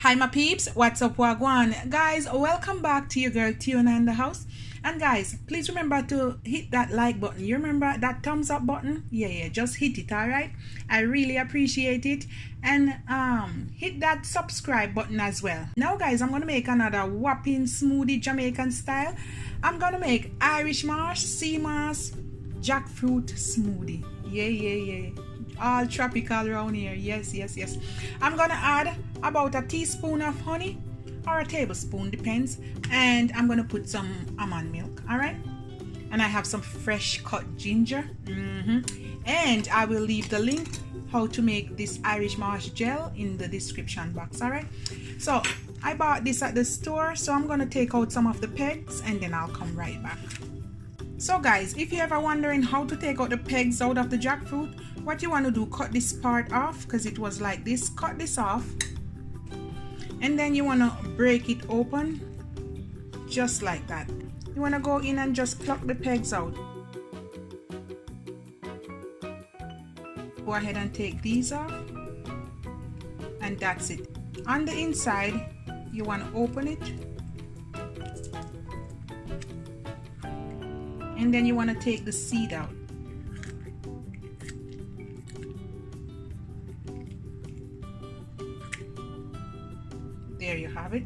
Hi my peeps, what's up, wagwan? Guys, welcome back to your girl Tiona in the house. And guys, please remember to hit that like button. You remember that thumbs up button? Yeah, just hit it, alright? I really appreciate it. And hit that subscribe button as well. Now guys, I'm gonna make another whopping smoothie Jamaican style. I'm gonna make Irish marsh, sea moss, jackfruit smoothie. Yeah. All tropical around here. Yes. I'm gonna add about a teaspoon of honey or a tablespoon, depends, and I'm gonna put some almond milk. All right, and I have some fresh cut ginger. And I will leave the link how to make this Irish marsh gel in the description box. All right, so I bought this at the store, so I'm gonna take out some of the pegs and then I'll come right back. So guys, if you're ever wondering how to take out the pegs out of the jackfruit, what you want to do, cut this part off because it was like this. Cut this off, and then you want to break it open just like that. You want to go in and just pluck the pegs out. Go ahead and take these off, and that's it. On the inside, you want to open it, and then you want to take the seed out. There you have it.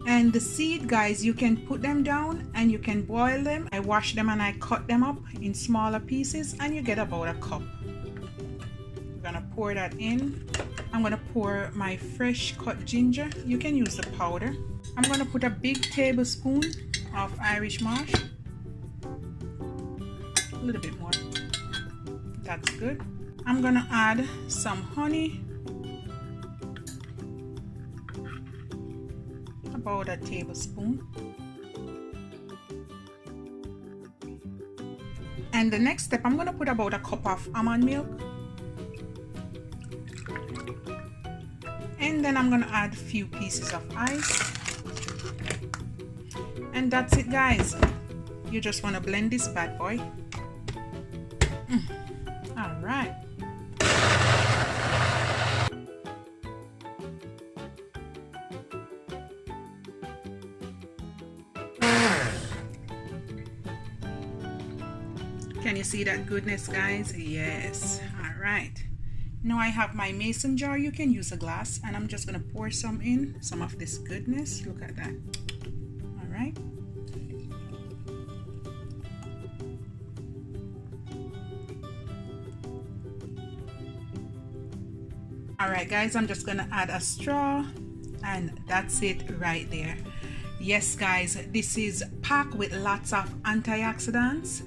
And the seed, guys, you can put them down and you can boil them. I wash them and I cut them up in smaller pieces, and you get about a cup. I'm gonna pour that in. I'm gonna pour my fresh cut ginger. You can use the powder. I'm gonna put a big tablespoon of Irish marsh. A little bit more. That's good. I'm gonna add some honey. About a tablespoon. And the next step, I'm going to put about a cup of almond milk, and then I'm going to add a few pieces of ice, and that's it, guys. You just want to blend this bad boy. All right. Can you see that goodness, guys? Yes. All right, now I have my mason jar. You can use a glass, and I'm just gonna pour some in, some of this goodness. Look at that. All right, guys, I'm just gonna add a straw, and that's it right there. Yes guys, this is packed with lots of antioxidants.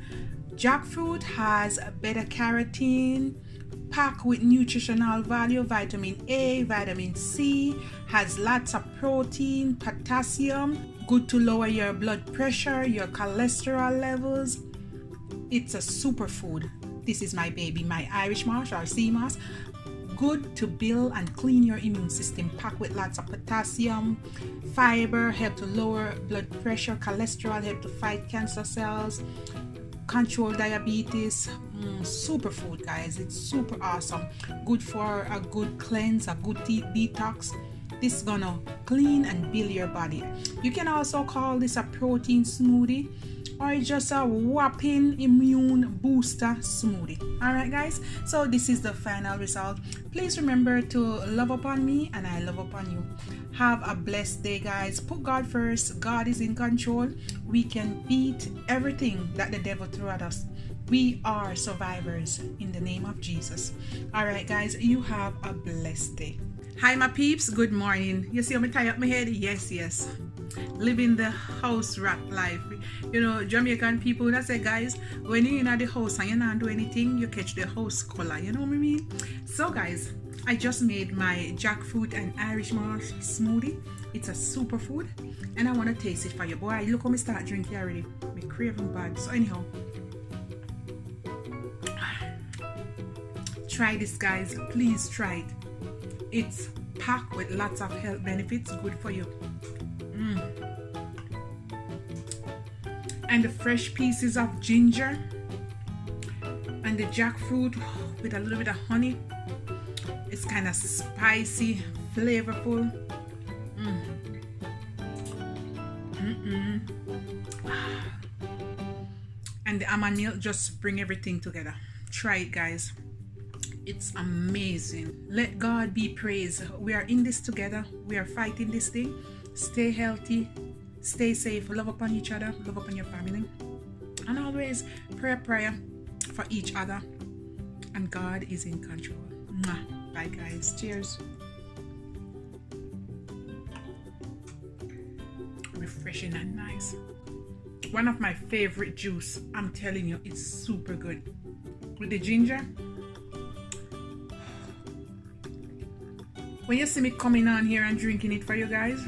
Jackfruit has beta carotene, packed with nutritional value, vitamin A, vitamin C, has lots of protein, potassium, good to lower your blood pressure, your cholesterol levels. It's a superfood. This is my baby, my Irish marsh or sea moss. Good to build and clean your immune system, packed with lots of potassium, fiber, help to lower blood pressure, cholesterol, help to fight cancer cells, control diabetes. Superfood, guys. It's super awesome. Good for a good cleanse, a good detox. This is gonna clean and build your body. You can also call this a protein smoothie, or just a whopping immune booster smoothie. All right guys, so this is the final result. Please remember to love upon me, and I love upon you. Have a blessed day, guys. Put God first. God is in control. We can beat everything that the devil threw at us. We are survivors in the name of Jesus. All right guys, you have a blessed day. Hi my peeps, good morning. You see how me tie up my head? Yes. Living the house rat life. You know, Jamaican people that say, guys, when you're in the house and you not do anything, you catch the house color. You know what I mean? So guys, I just made my jackfruit and Irish marsh smoothie. It's a superfood, and I want to taste it for you. Boy, look how me start drinking already. Me craving bad. So anyhow, try this, guys. Please try it. It's packed with lots of health benefits, good for you. And the fresh pieces of ginger and the jackfruit with a little bit of honey. It's kind of spicy, flavorful. And the almond milk just bring everything together. Try it, guys. It's amazing. Let God be praised. We are in this together. We are fighting this thing. Stay healthy, stay safe, love upon each other, love upon your family, and always pray a prayer for each other, and God is in control. Mwah. Bye guys, cheers. Refreshing and nice. One of my favorite juice. I'm telling you, it's super good with the ginger. When you see me coming on here and drinking it for you guys,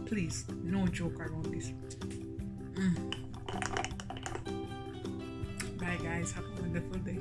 please, no joke around this. Bye guys, have a wonderful day.